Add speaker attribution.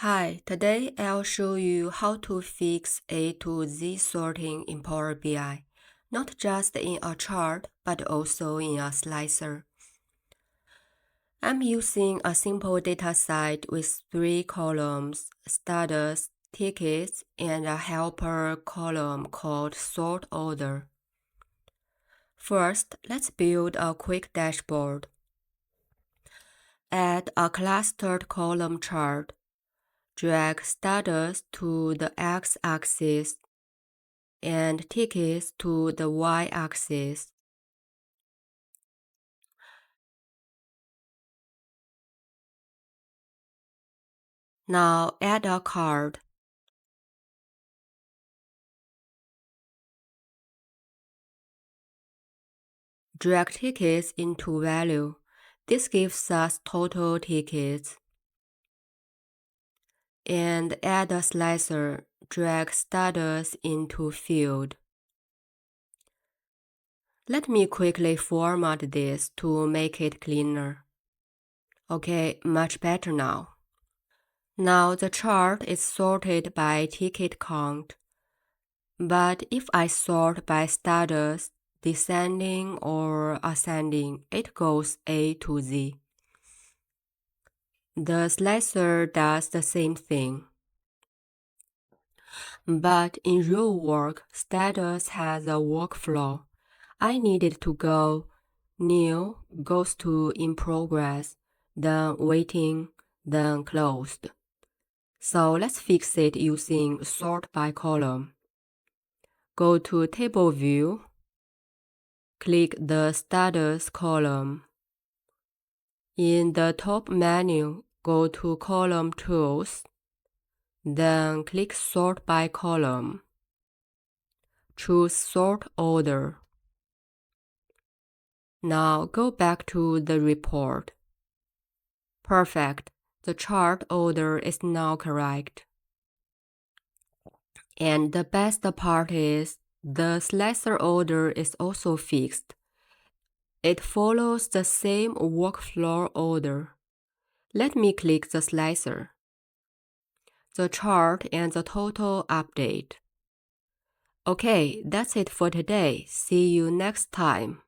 Speaker 1: Hi, today I'll show you how to fix A to Z sorting in Power BI, not just in a chart, but also in a slicer. I'm using a simple data set with 3 columns, status, tickets, and a helper column called SortOrder. First, let's build a quick dashboard. Add a clustered column chart. Drag status to the x-axis and tickets to the y-axis. Now add a card. Drag tickets into value. This gives us total tickets. And add a slicer. Drag status into field. Let me quickly format this to make it cleaner. Okay, much better now. Now the chart is sorted by ticket count. But if I sort by status, descending or ascending, it goes A to Z. The slicer does the same thing. But in real work, status has a workflow. I needed to go new goes to in progress, then waiting, then closed. So let's fix it using sort by column. Go to Table View. Click the Status column. In the top menu, go to Column Tools, then click Sort by Column. Choose Sort Order. Now go back to the report. Perfect. The chart order is now correct. And the best part is, the slicer order is also fixed. It follows the same workflow order. Let me click the slicer. The chart and the total update. Okay, that's it for today. See you next time.